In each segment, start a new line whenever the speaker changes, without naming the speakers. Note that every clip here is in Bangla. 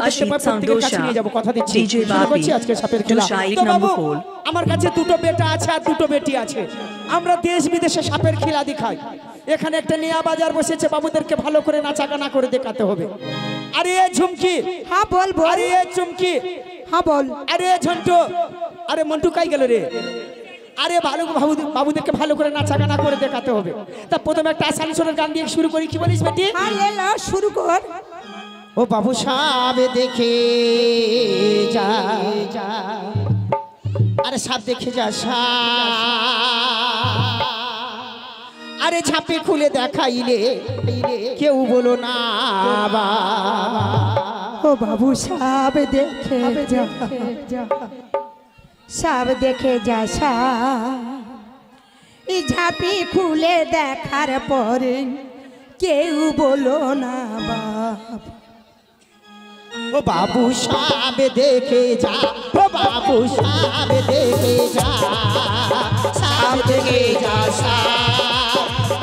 Rashid Sandosha, DJ Babi, Dushai Namukol.
আমার কাছে দুটো বেটা আছে আর দুটো বেটি আছে। আমরা দেশ বিদেশে সাপের খেলা দেখাই। এখানে একটা নিয়া বাজার বসেছে, বাবুদেরকে ভালো করে নাচাগানা করে দেখাতে হবে। আরে এ ঝুমকি,
হ্যাঁ বল বল।
আরে এ চুমকি,
হ্যাঁ বল।
আরে এ ঝন্টু, আরে মন্টু কাই গেল রে? আরে ভালো বাবুদেরকে ভালো করে নাচাগানা করে দেখাতে হবে। তা প্রথমে একটা আসানসোলের গান দিয়ে শুরু করি, কি বলিস বেটি?
হ্যাঁ লে শুরু কর।
ও বাবু সাপ দেখে যা, আরে সাপ দেখে যা সাপ, আরে ঝাঁপে খুলে দেখাইলে কেউ বলো না বা।
ও বাবু সাপ দেখে যা, সাপ দেখে যা সাপ, এই ঝাঁপি খুলে দেখার পরে কেউ বলো না বাপ।
ও বাবু সাপ দেখে যা, ও বাবু সাপ দেখে যা, সাপ দেখে যা সাপ,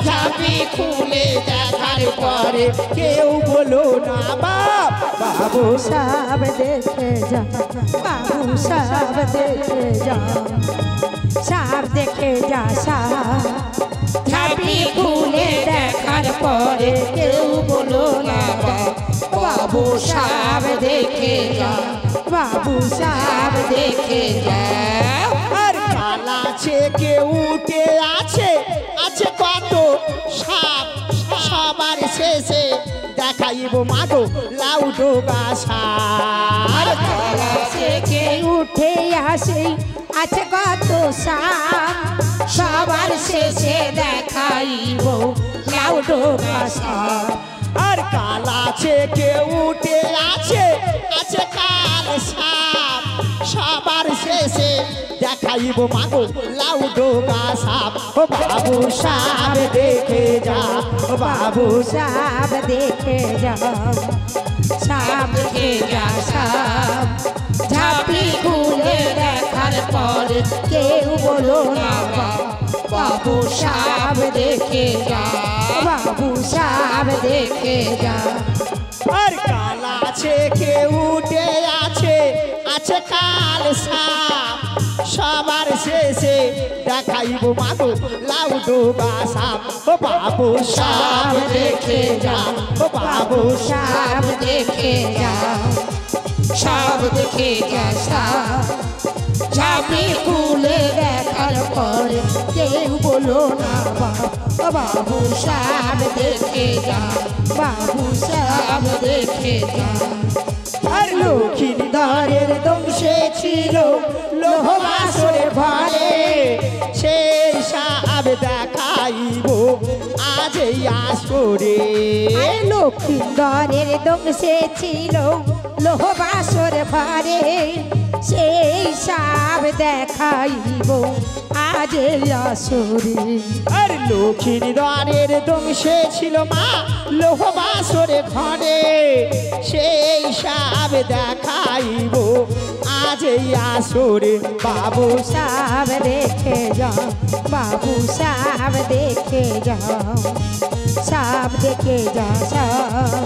ঝাঁপি খুলে দেখার পরে কেউ বলো না বাপ। বাবু
সাপ দেখে যা, বাবু সাপ দেখে যা, সাপ দেখে যা সাপ, ঝাঁপি খুলে দেখার পরে কেউ বলো না বাপ। বাবু সাপ দেখে যা, বাবু সাপ দেখে যা।
আর কালা ছেকে উঠে আছে, আছে কত সাপ, সবার শেষে দেখাইব মাগো লাউডো গাছা।
আর কালা ছেকে উঠে আসে, আছে কত সাপ, সবার শেষে দেখাইব লাউডো গাছা।
আর কালা ছেকে উঠে আছে, আছে কাল সাপ, সবার শেষে দেখাইব মাগো লাউডো গাছাপ। ও বাবু সাপ দেখে যা, ও বাবু
সাপ দেখে যা, সাপ দেখে যা সাপ, ঝাঁপি খুলে দেখার পর কেউ বলো না বাপ। বাবু সাপ দেখে যা, বাবু সাপ দেখে যা।
আর কালা ছেকে উঠে আছে, আছে কাল সাপ, সবার শেষে দেখাইব মাগো লাউডো গাছাপ। ও বাবু সাপ দেখে যা, ও বাবু
সাপ দেখে যা, সাপ দেখে যা সাপ, ঝাঁপি খুলে দেখার পর কেউ বলো না বাপ। বাবু সাপ দেখে যা, বাবু সাপ দেখে যা।
আর লক্ষ্মীদারের দংশে ছিল লোহবাসরে ঘরে, সেই সাপ দেখাইব আজ এই আসরে।
লক্ষ্মীন্দরের দংশে ছিল লোহবাসর ঘরে, সেই সাপ দেখাইব আজ এই আসরে।
আর লক্ষ্মীদারের দংশে ছিল মা লোহবাসরে ঘরে, সেই সাপ দেখাইব আজ এই আসরে। বাবু
সাপ দেখে যাও, বাবু সাপ দেখে যাও, সাপ দেখে যা সাপ,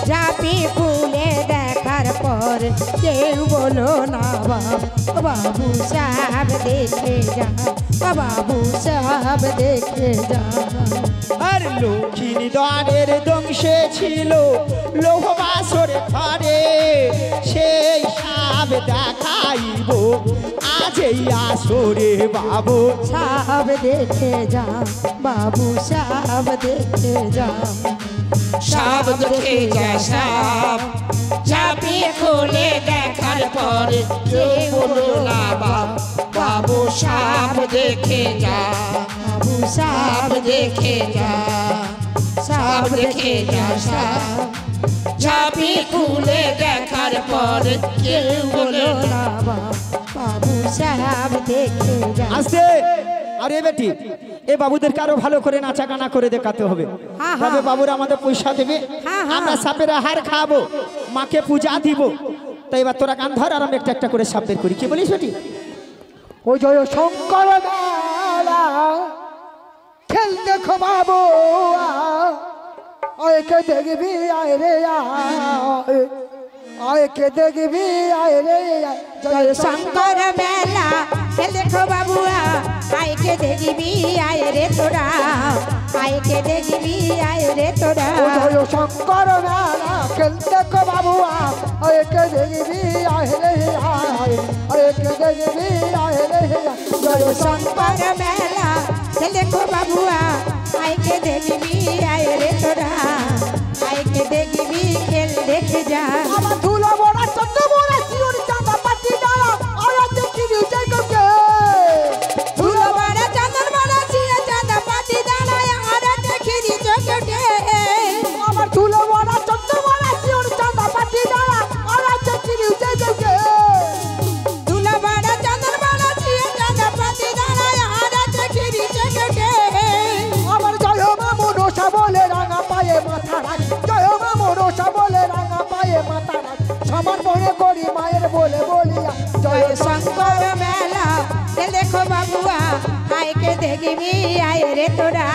ঝাঁপি খুলে দেখার পর কেউ বলো না বাপ। বাবু সাপ দেখে যা, বাবু সাপ দেখে যা।
আর লক্ষ্মীদারের দংশে ছিল লোহবাসরে ঘরে, সেই সাপ দেখাইব আজ এই আসরে। বাবু
সাপ দেখে যা, বাবু সাপ দেখে যা, সাপ দেখে যা সাপ, ঝাঁপি খুলে দেখার পর কেউ বলো না বাপ। বাবু সাপ দেখে যা, বাবু সাপ দেখে যা, সাপ দেখে যা সাপ, ঝাঁপি খুলে দেখার পর কেউ বলো না বাপ। বাবু সাপ দেখে যা।
আসতে আরে বেটি, এ বাবুদেরকে আরো ভালো করে নাচা গানা করে দেখাতে হবে। তবে বাবুরা আমাদের পয়সা দেবে, আমরা সাপের আহার খাবো, মাকে পূজা দিব। তাই এবার তোরা গান ধর আর আমরা একটা একটা করে সাপ বের করি, কি বলিস বেটি?
ওই জয় শঙ্কর মেলা খেল দেখো বাবু, আয় কে দেখবি আয় রে আয়। आए के देखबी आए रे
जय शंकर मेला के देखो बाबुआ आए के देखबी आए रे तोरा आए के देखबी आए रे तोरा
जय शंकर मेला के देखो बाबुआ आए के देखबी आए रे आए के देखबी आए रे
जय शंकर मेला के देखो बाबुआ आए के देखबी आए रे तोरा आए के देखबी खेल देख जा
আমার ধুলা বড়া চন্দ্র বড়া শিওর চাঁদা পাটি ডালা আর দেখি রে গকে
ধুলো বড়া চাঁদর বড়া শিওর চাঁদা পাটি ডালা আর দেখি রে গকে
আমার ধুলা বড়া চন্দ্র বড়া শিওর চাঁদা পাটি ডালা আর দেখি রে গকে
ধুলো বড়া চাঁদর বড়া শিওর চাঁদা পাটি ডালা আর দেখি রে গকে
আমার জয় মা মনসা বলে রাঙা পায়ে মাথা রাখ জয় মা মনসা বলে রাঙা পায়ে মাথা রাখ সমান মনে করি মায়ের বলে বলিয়া
जय शंकर मेला के देखो बाबुआ आए के देखबी आए रे तोरा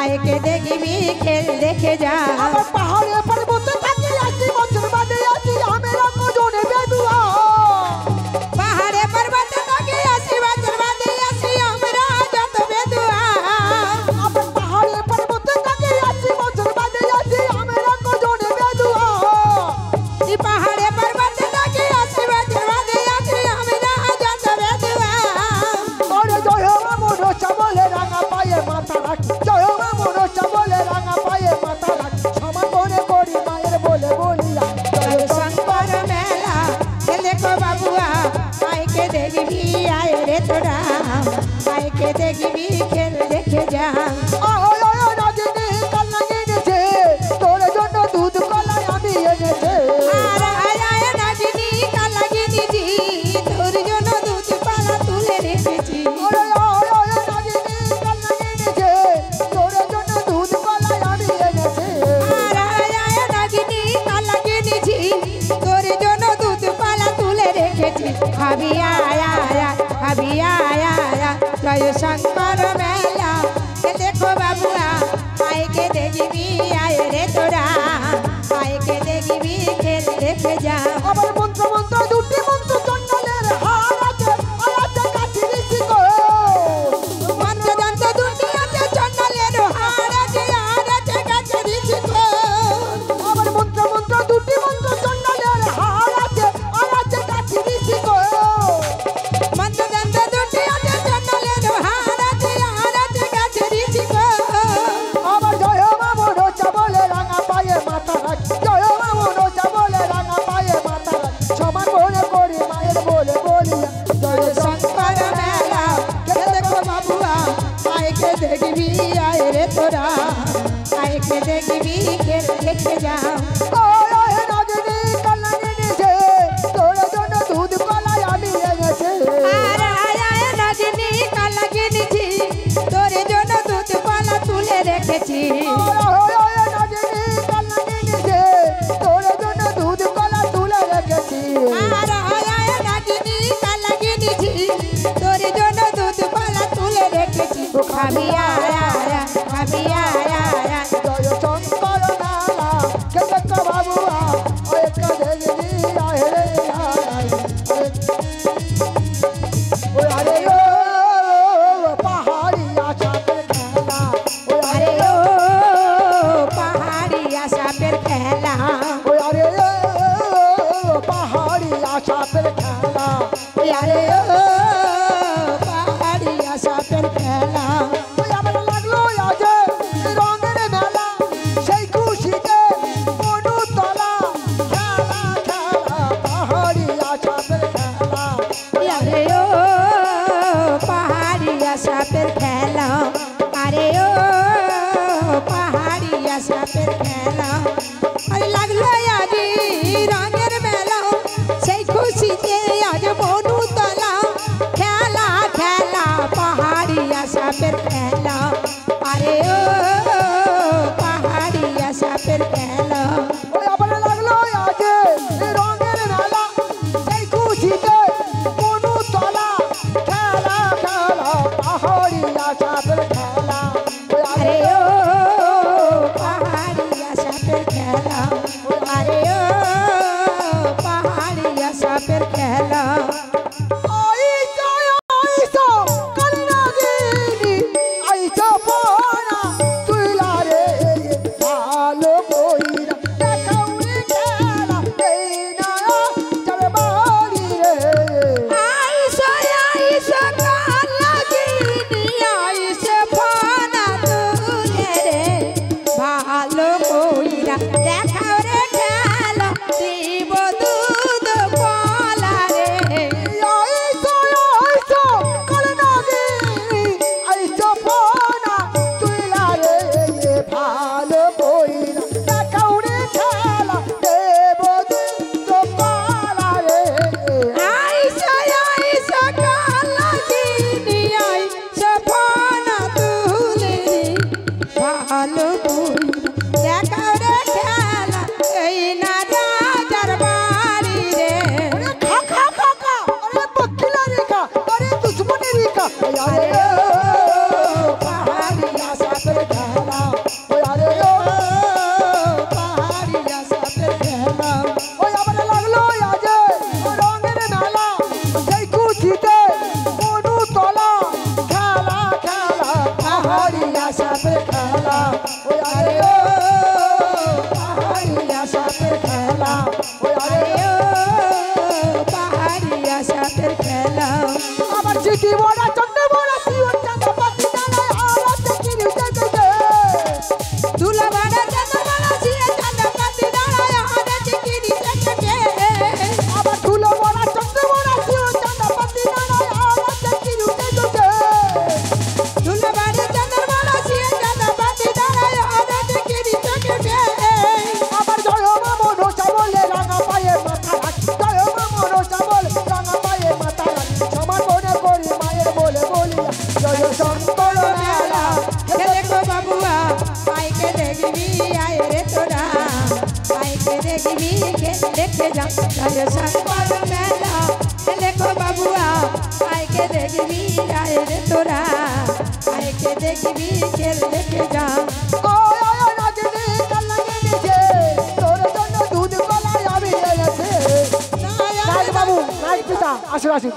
आए के देखबी खेल देखे जा
আমার পাহাড়ে পর্বতে থাকি আসি বছর বাদে আসি আমরা কোজনে বেদুয়া
पहाड़े पर्वत तके आसी बजर बादे आसी हमरा जत बेदुआ
আমার পাহাড়ে পর্বতে থাকি আসি বছর বাদে আসি আমরা কোজনে বেদুয়া
ई पहाड़े पर्वत तके आसी बजर बादे आसी हमरा जत बेदुआ
ওরে জয় মা মনসা বলে রাঙা পায়ে মাথা রাখ জয় মা মনসা বলে রাঙা পায়ে মাথা রাখ সমান মনে করি মায়ের বলে বলিয়া
जय शंकर मेला के देखो बाबुआ आए के देखबी आए रे तोरा आए के देखबी खेल देखे जा
ওই ওই রাজিনী কালনাগিনী যে তোর জন্য দুধ কলাই আমি এনেছে
আর আয় নাগিনী কালাগিনী জি তোর জন্য দুধ পালা তুলে রেখেছি
ওরে ওই ওই রাজিনী কালনাগিনী যে তোর জন্য দুধ কলাই আমি এনেছে
আর আয় নাগিনী কালাগিনী জি তোর জন্য দুধ পালা তুলে রেখেছি খাবি আয়া খাবি আয়া জয় শঙ্কর মেলা के देखो बाबुआ आए के देखबी आए रे तोरा आए के देखबी खेल देख जा
আমার মন্ত্র মন্ত্র দুটি মন্ত্র চন্ডালের হার আছে আর আছে কাঠি ঋষি গো
মন্ত্র দন্ত দুনিয়াতে চন্ডালের হার আছে আর আছে কাছে দিছি গো
আমার মন্ত্র মন্ত্র দুটি মন্ত্র চন্ডালের হার আছে আর আছে কাঠি ঋষি গো
মন্ত্র দন্ত দুনিয়াতে চন্ডালের হার আছে আর আছে কাছে দিছি গো
আমার জয় মা মনসা বলে রাঙা পায়ে মাথা রাখ জয় মা মনসা বলে রাঙা পায়ে মাথা রাখ সমান মনে করি মায়ের বলে বলিয়া জয়
শঙ্কর মেলা के देखो बाबुआ आए के देखबी आए रे तोरा आए के देखबी खेल देख जा
ওই ওই নাগিনী কালনাগিনী যে তোর জন্য দুধ কলাই আমি এনেছে
আর আয় নাগিনী কালাগিনী জি তোর জন্য দুধ পালা তুলে রেখেছি
ওই ওই ওই নাগিনী কালনাগিনী যে তোর জন্য দুধ কলা তুলে রেখেছি
আর আয় নাগিনী কালাগিনী জি তোর জন্য দুধ পালা তুলে রেখেছি খাবি আয়া খাবি আয়া
জয় শঙ্কর মেলা কে দেখো বাবুয়া ওই কাদেরি আয় রে আয় ওই আরে ও পাহাড়ি আছাতে খেলা ওই আরে
আরে ও পাহাড়ি আশাপের খেলা
ওই আরে ও পাহাড়ি আছাতে খেলা
আরে ও পাহাড়ি আশাপের খেলা
ওই আমার লাগলো আজ রঙের মেলা সেই খুশিতে অনুতলা খেলা খেলা পাহাড়ি আছাতে খেলা
আরে ও পাহাড়ি আশাপের খেলা আরে ও পাহাড়ি আশাপের খেলা আরে লাগলো আজ রঙের মেলা সেই খুশিতে খেলা
আইসো আইসো কালনাগিনী আইসো পোনা তুইলা রে ভালো কইরা দেখাও রে খেলা এই না যাবে বাড়ি রে
আইসো আইসো কালাগিনি আইসো ফানা তুলে রে ভালো কইরা দেখাও রে খেলা দিব দুধ কলা রে
আইসো আইসো কালনাগিনী আইসো পোনা তুইলা রে ভালো কইরা দেখাও রে খেলা দেব তো পালা রে
আইসো আইসো কালাগিনি আইসো ফানা তুলে রে ভালো কইরা দেখাও রে খেলা এই না রাজার বাড়ি রে
খা খা খা খা আরে বকিলা রে খা আরে দুশ্মনী রে খা আরে পাহাড়িয়া সাথে খেলা ওই আরে পাহাড়িয়া সাথে খেলা ওই আমারে লাগলো আজ রঙের মেলা সেই খুশিতে মনু তলা খেলা খেলা পাহাড়িয়া সাথে খেলা ওই আরে পাহাড়িয়া সাথে খেলা ওই আরে
পাহাড়িয়া সাথে খেলা
আমার চিঠি বড়া চন্দ্র বড়া শিওর চাঁদা পাতি জানায় আওয়াজ দেখি নিতে
দুলা বাড়া চাঁদা বাড়া সিয়া চাঁদা পাতি দাঁড়ায় হাতে চিকিরি থেকে
আবার ধুলো বড়া চন্দ্র বড়া শিওর চাঁদা পাতি জানায় আওয়াজ দেখি নিতে
দুলা বাড়া চাঁদা বাড়া সিয়া চাঁদা পাতি দাঁড়ায় হাতে চিকিরি থেকে
আবার জয় মামো রোসা বলে রাঙা পায়ে মাথা রাখি জয় মামো রোসা বলে রাঙা পায়ে মাথা রাখি সমান মনে করি মায়ের বলে বলিয়া জয় শঙ্কর মেলা
দেখো বাবুয়া আইকে দেখবি আয় রে তোরা আইকে দেখবি দেখে যা জয় শঙ্কর মেলা দেখো বাবুয়া আইকে দেখবি আয় রে তোরা আইকে দেখবি খেল দেখে যা
ওই ওই নাগিনী কাল্লাকে নিচে তোর জন্য দুধ কলাই আমি এনেছে নায়ক বাবু নায়ক পিতা আসুন আসুন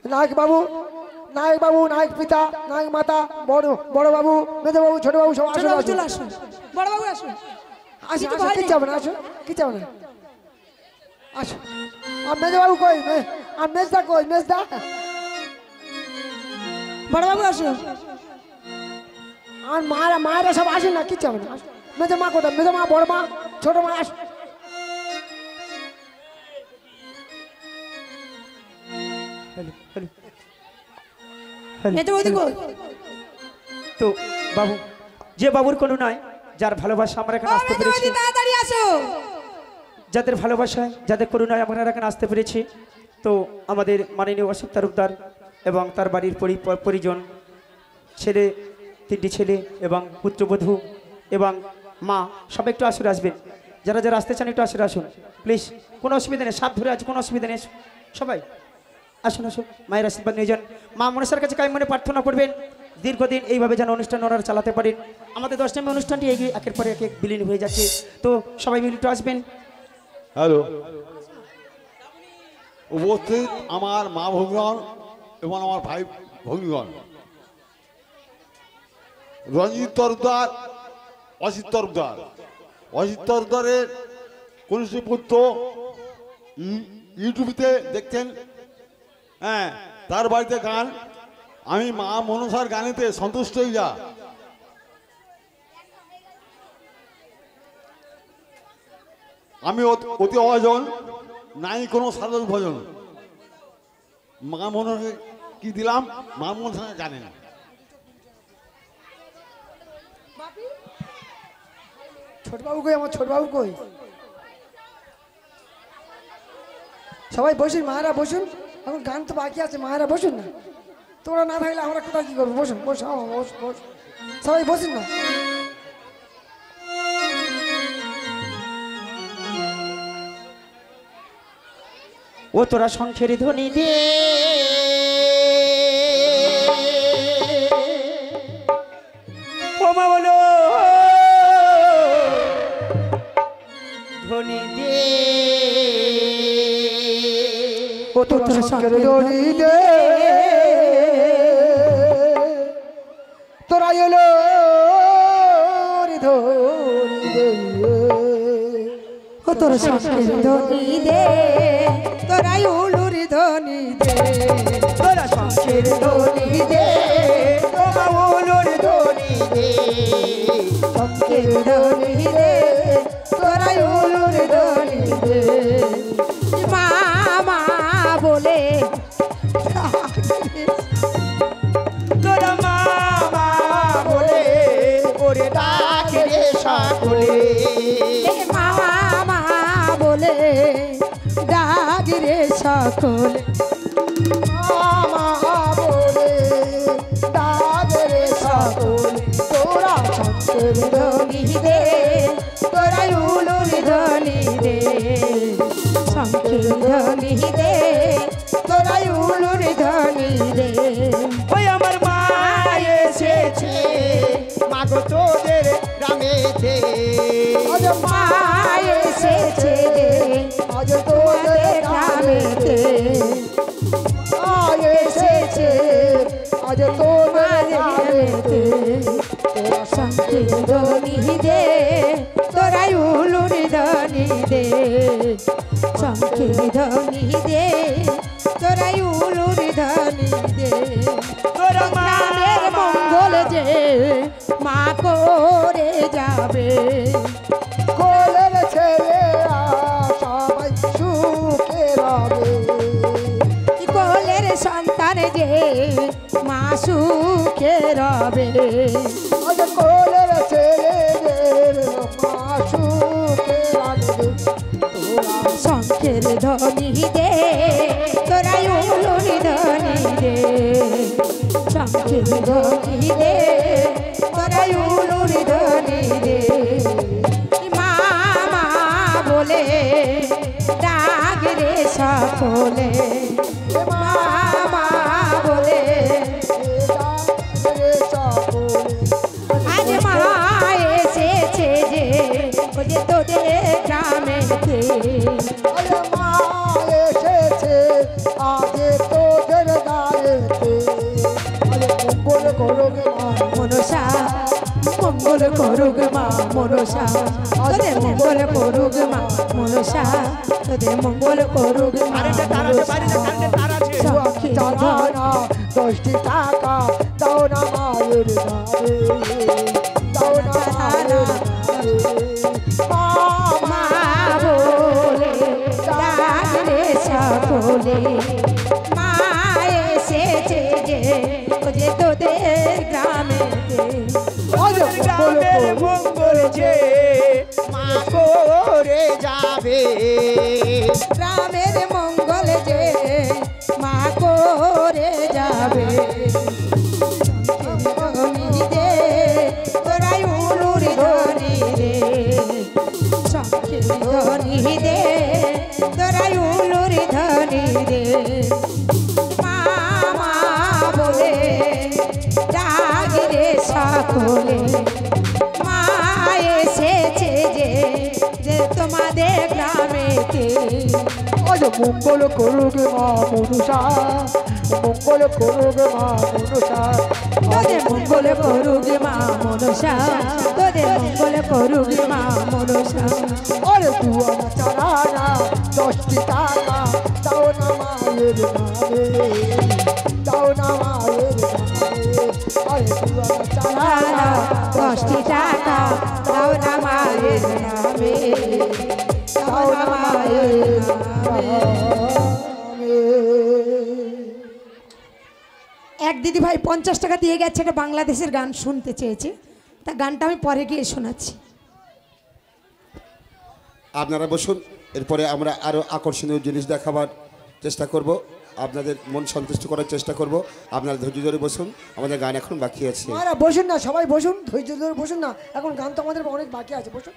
নায়ক বাবু নায়ক পিতা নায়ক মাতা বড় বড় বাবু মেজো বাবু ছোট বাবু সব আসুন আসুন
আসুন বড় বাবু আসুন
আসুন আসুন কি যাবে না আসুন কি যাবে না আসুন আর মেজো বাবু কই আর মেজদা কই মেজদা
বড় বাবু আসুন
আর মায়েরা সব আসেন না কি যাবে না মেজো মা কোথায় মেজো মা বড় মা ছোট মা আসুন
মেজো বৌদি কই
তো বাবু যে বাবুর কোনো নয় যার ভালোবাসা আমরা এখানে আসতে
মেজো
পেরেছি
বৌদি তাড়াতাড়ি আসো
যাদের ভালোবাসায় যাদের করুণায় আমরা এখানে আসতে পেরেছি তো আমাদের মাননীয় অশোক তালুকদার এবং তার বাড়ির পরিজন ছেলে 3টি ছেলে এবং পুত্রবধূ এবং মা সব একটু আসরে আসবেন যারা যারা আসতে চান একটু আসরে আসুন প্লিজ কোনো অসুবিধা নেই সাপ ধরে আছে কোনো অসুবিধা নেই সবাই আসুন আসুন মায়ের আশীর্বাদ নিয়ে যান মা মনসার কাছে কাই মনে প্রার্থনা করবেন দীর্ঘদিন এইভাবে যেন অনুষ্ঠান ওনারা চালাতে পারেন আমাদের 10 নম্বর অনুষ্ঠানটি এগিয়ে একের পরে এক বিলীন হয়ে যাচ্ছে তো সবাই মিলে একটু আসবেন
হ্যালো উপস্থিত আমার মা ভগ্নীগণ এবং আমার ভাই ভগ্নীগণ রঞ্জিত তরফদার অসিত তরফদারের কনিষ্ঠ পুত্র ইউটিউবেতে দেখতেন হ্যাঁ তার বাড়িতে গান আমি মা মনসার গানেতে সন্তুষ্ট হই যা আমি অতি অজন নাই কোনো সাধারণ ভজন মা মনসাকে কি দিলাম মা মনসা জানেন
ছোট বাবু কই আমার ছোট বাবু কই সবাই বসুন মায়েরা বসুন এখন গান তো বাকি আছে মায়েরা বসুন না তোমরা না থাকলে আমরা কোথায় কি করবো বসুন বস সবাই বসুন না
ও তোরা শঙ্খের ধ্বনি দে ও মা বলো ধ্বনি দে
ও তোরা শঙ্কের ধনী দে তোরা এলো ধনী দে
ও তোর শঙ্কের ধ্বনি দে তোরাই উলুর ধ্বনি দে
তোরা শঙ্কের ধ্বনি দে তোরা উলুর ধ্বনি দে
শঙ্কের ধ্বনি দে তোরাই উলুর ধ্বনি দে মামা বলে
তোরা মামা বলে ওরে ডাকে রে সকলে
মামা বলে ডাক রে সকলে
মামা বলে ডাকে রে সকলে তোরা শঙ্কের
ধ্বনি দে তোরাই উলুর ধ্বনি দে শঙ্কের ধ্বনি দে তোরাই উলুর ধ্বনি দে
ওই আমার মা এসেছে মাগো তোদের গ্রামেতে
আজ
মা এসেছে
আজ
তোমাদের
তোদের
গ্রামেতে
মা এসেছে আজ তোদের
গ্রামেতে
তোরা
শঙ্কের ধ্বনি দে তোরাই উলুর ধ্বনি দে শঙ্কের ধ্বনি দে তোরাই উলুর ধ্বনি দে
তোরা
গ্রামের মঙ্গল যে মা করে যাবে
কোলের ছেলেরা সবাই সুখে রবে
কোলের সন্তান যে মা সুখে রবে
আজ কোলের ছেলেদের মা সুখে রাখবে তোরা
শঙ্কের ধ্বনি দে তোরাই উলুর ধ্বনি দে শঙ্কের ধ্বনি দে তোরাই উলুর ধ্বনি দে মামা বলে ডাক রে সকলে মামা বলে আজ মা এসেছে যে ও যে তোদের গ্রামেতে
মা এসেছে আজ তোদের গায়েতে মঙ্গল করুক মা
মনসা মঙ্গল করুক মা মনসা তোদের মঙ্গল করুক মা মনসা তোদের মঙ্গল করুক মা
তার আছে বাড়িতে কারেন্টের তার আছে
চালানা 10টি টাকা দাও না মায়ের নামে দাও না মায়ের নামে
মা বলে ডাক রে সকলে মা এসেছে যে ও যে তোদের গ্রামেতে
আজ
গ্রামের মঙ্গল যে মা করে যাবে
গ্রামের মঙ্গল যে মা করে যাবে ধ্বনি দে তোরাই উলুর ধ্বনি দে শঙ্কের ধ্বনি দে তোরাই উলুর ধ্বনি দে মামা বলে ডাক রে সকলে মা এসেছে যে তোমাদের গ্রামেতে
আজ মঙ্গল করুক মা মনুষা মঙ্গল করুক মা মনুষা
তোদের মঙ্গল করুক মা মনসা তোদের মঙ্গল করুক মা মনসা
আরে দুয়ানা চালানা 10টি টাকা দাও না মায়ের নামে দাও না মায়ের নামে আরে দুয়ানা চালানা
10টি টাকা দাও না মায়ের নামে দাও না মায়ের নামে এক দিদি ভাই 50 টাকা দিয়ে গেছে একটা বাংলাদেশের গান শুনতে চেয়েছে তা গানটা আমি পরে গিয়ে শোনাচ্ছি
আপনারা বসুন এরপরে আমরা আরও আকর্ষণীয় জিনিস দেখাবার চেষ্টা করব আপনাদের মন সন্তুষ্ট করার চেষ্টা করব আপনারা ধৈর্য ধরে বসুন আমাদের গান এখন বাকি আছে
মারা বসুন না সবাই বসুন ধৈর্য ধরে বসুন না এখন গান তো আমাদের অনেক বাকি আছে বসুন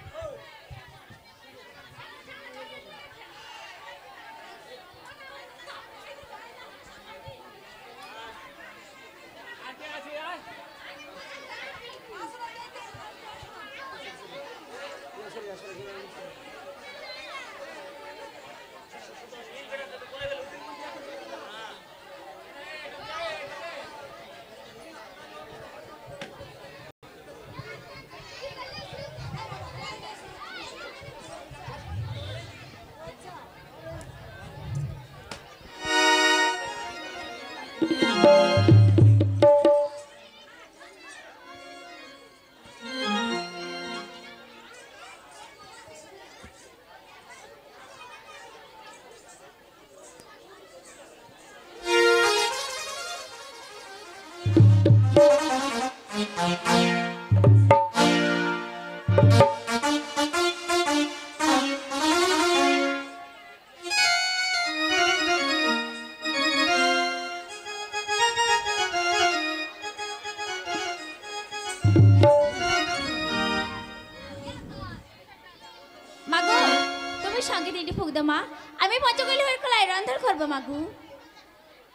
মা আমি পঞ্চকৈলাসের কলাই রন্ধন করবো মাগু।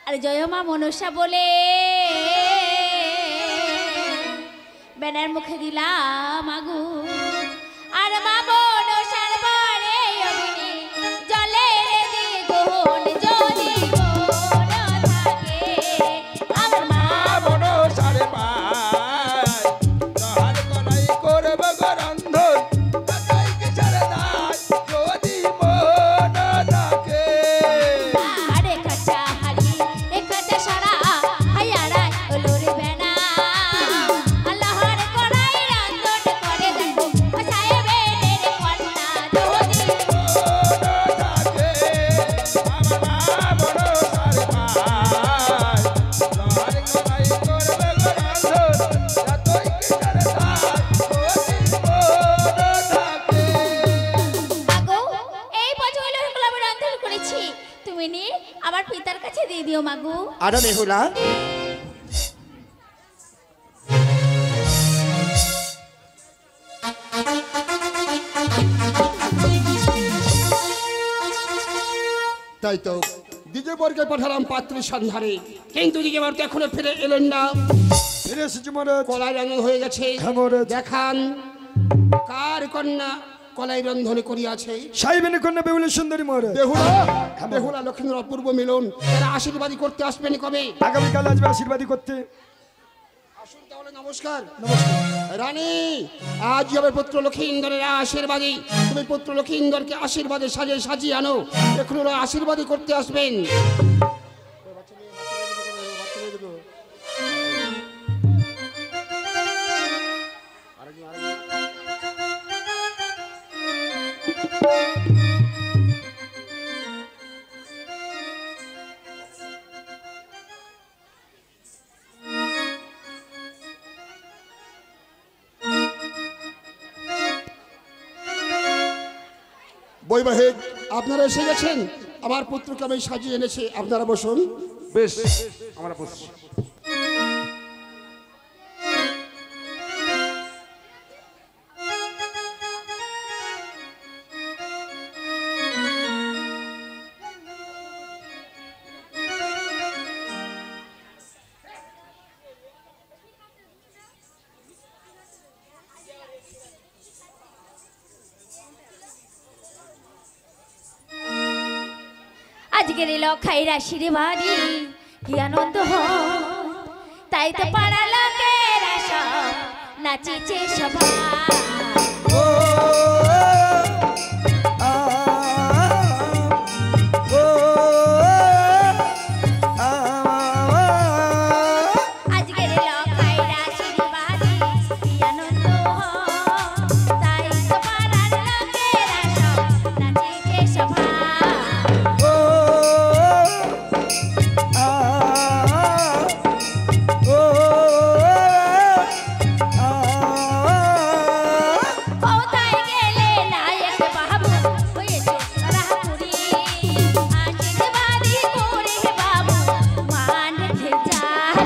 আর জয় মা মনসা বলে বেনার মুখে দিলাম মাগু। আর মা মনসার বারে অগ্নি জলে দ্বিগুণ যদি মন থাকে। আমার মা
মনসার পায় রহার কলাই করব গরন্ধন তাই কি ছেড়ে দায় যদি মন থাকে।
আরে কাঁচা হারি এ কাঁচা সারা হায়ারা ওলোরে বেনা আল্লাহর কড়াই রান্ধন করে দেখো ও সাহেবের কন্যা যদি মাগো এই পঞ্চকৈলাসের কলাই আমি রান্ধন করেছি, তুমি নিয়ে আমার পিতার কাছে দিয়ে দিও মাগো।
আরে বেহুলা
তাই তো দ্বিতীয় বর্গে পাঠালাম পাত্রীর সন্ধানে, কিন্তু দ্বিতীয় বার তো এখনো ফিরে এলেন না।
ফিরে এসেছি মহারাজ।
কলাই রান্ধন হয়ে গেছে,
হ্যাঁ মহারাজ।
দেখান কার কন্যা কলাই রন্ধনে করিয়াছে।
সাহেবের কন্যা বেহুলা সুন্দরী মহারাজ।
বেহুলা বেহুলা লক্ষ্মীর অপূর্ব মিলন, এরা আশীর্বাদী করতে আসবেন কবে?
আগামীকাল আসবে আশীর্বাদী করতে।
আসুন তাহলে, নমস্কার। রানী, আজ হবে পুত্র লক্ষ্মীন্দরের আশীর্বাদী, তুমি পুত্র লক্ষ্মীন্দরকে আশীর্বাদে সাজিয়ে আনো, এখন ওরা আশীর্বাদী করতে আসবেন। বৈবাহিক আপনারা এসে গেছেন, আমার পুত্রকে আমি সাজিয়ে এনেছি, আপনারা বসুন।
বেশ, আমরা বসছি।
আজকের লখাইয়ের আশীর্বাদী কি আনন্দ হয়, তাই তো পাড়া লোকেরা সব নাচিছে সবাই। আজকের লখাইয়ের আশীর্বাদী কি আনন্দ হয়, তাই তো পাড়ার লোকেরা সব নাচিছে সবাই। কোথায় গেলে নায়ক বাবু হয়েছে রাহুরি, আশীর্বাদী করে বাবু মান রেখে যাও।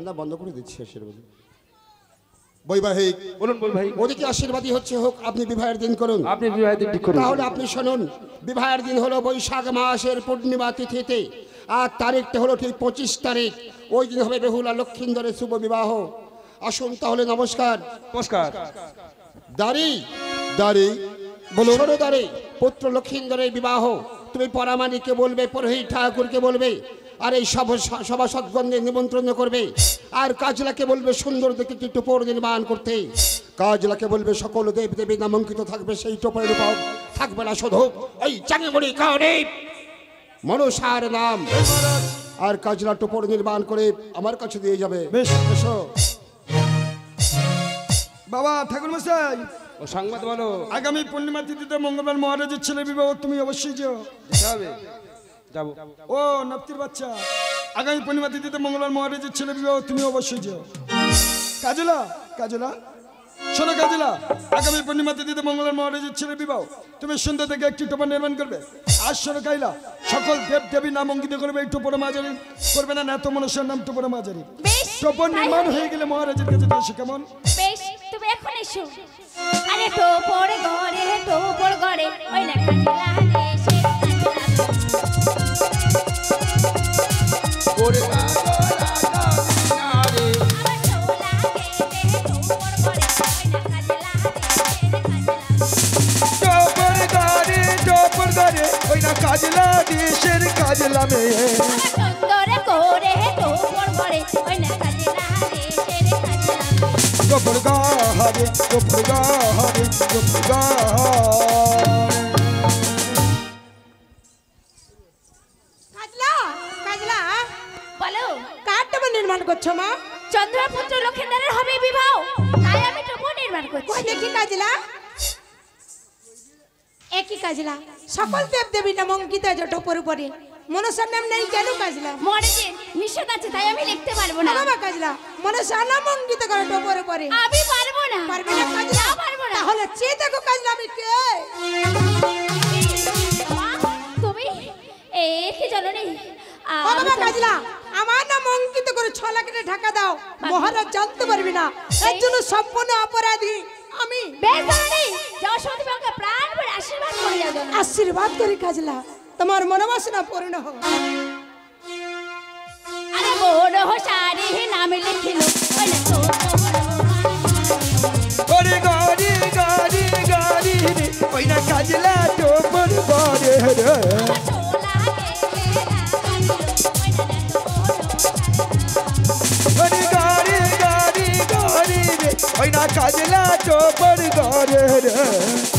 কান্না বন্ধ করে দিচ্ছি আশীর্বাদ বৈবাহিক
বলুন বল ভাই ওদিকে আশীর্বাদী হচ্ছে হোক আপনি বিবাহের দিন করুন
আপনি বিবাহের দিন ঠিক করুন
তাহলে আপনি শুনুন বিবাহের দিন হলো বৈশাখ মাসের পূর্ণিমা তিথিতে আর তারিখটা হলো ঠিক 25 তারিখ ওই দিন হবে বেহুলা লক্ষিন্দরের শুভ বিবাহ আসুন তাহলে নমস্কার
নমস্কার
দাড়ি
দাড়ি
বলুন ছোট দাড়ি পুত্র লক্ষিন্দরের বিবাহ তুমি পরামানিককে বলবে পুরোহিত ঠাকুরকে বলবে আর এই সভাসদগণদের নিমন্ত্রণ করবে আর কাজলাকে বলবে সুন্দর দেখে একটি টোপর নির্মাণ করতে কাজলাকে বলবে সকল দেব দেবী নামাঙ্কিত থাকবে সেই টোপরের উপর থাকবে না শুধু ওই চাঙিমুড়ি কাউরে মনসার নাম আর কাজলা টোপর নির্মাণ করে আমার কাছে দিয়ে যাবে
বেশ
এসো
বাবা ঠাকুর মশাই
ও সংবাদ বলো
আগামী পূর্ণিমা তিথিতে মঙ্গলবার মহারাজের ছেলে বিবাহ তুমি অবশ্যই যেও
যাবো
ও নাপ্তির বাচ্চা আগামী পূর্ণিমা তিথিতে মঙ্গলবার মহারাজের ছেলে বিবাহ তুমি অবশ্যই যেও কাজলা কাজলা শোনো কাজলা আগামী পূর্ণিমা তিথিতে মঙ্গলবার মহারাজের ছেলে বিবাহ তুমি সুন্দর থেকে একটি টোপর নির্মাণ করবে আর শোনো কাইলা সকল দেব দেবী নাম অঙ্কিত করবে এই টোপর মাঝারি করবে না এত মনুষ্যের নাম টোপর মাঝারি টোপর নির্মাণ হয়ে গেলে মহারাজের কাছে এসে কেমন
বেশ তুমি এখন এসো আরে টোপর গড়ে ওই না কাজলা দেশে
ওরে
কাজলা দেশের কাজলা মেয়ে
সুন্দর করে টোপর গড়ে ওই না কাজলা দেশের কাজলা
টোপর গাহারে টোপর গাহারে টোপর গাহারে
কাজলা কাজলা
বলো
কার টোপর নির্মাণ করছো মা
চন্দ্রপুত্র লক্ষিন্দরের হবে বিবাহ তাই আমি টোপর নির্মাণ
কই
করছি
দেখি কাজলা একই কাজলা সকল দেব দেবী নাম অঙ্কিত আছে টোপর উপরে মনসার নাম নেই কেন কাজলা
মরেছে নিষেধ আছে তাই আমি লিখতে পারবো না
বাবা কাজলা মনসার নাম অঙ্কিত করে টোপর উপরে
আমি পারবো না
পারবে না কাজলা
পারবো না
তাহলে চেয়ে দেখো কাজলা আমি কে
মা, তুমি কি জননী
ও বাবা কাজলা আমার নাম অঙ্কিত করে 6 লাখ টাকা ঢাকা দাও মহারাজ জানতে পারবি না এর জন্য সম্পূর্ণ অপরাধী আমি
বেশ জননী যশোদী বাবাকে প্রাণ ভরে আশীর্বাদ করে যাও জননী
আশীর্বাদ করি কাজলা তোমার মনোবাসনা পূর্ণ হোক
আরে বড় সারি নাম লিখিলো ওই না তো
ওরে গাড়ি গাড়ি গাড়ি রে ওই না কাজলা টোপর গড়ে রে ওরে গাড়ি গাড়ি গাড়ি রে ওই না কাজলা টোপর গড়ে রে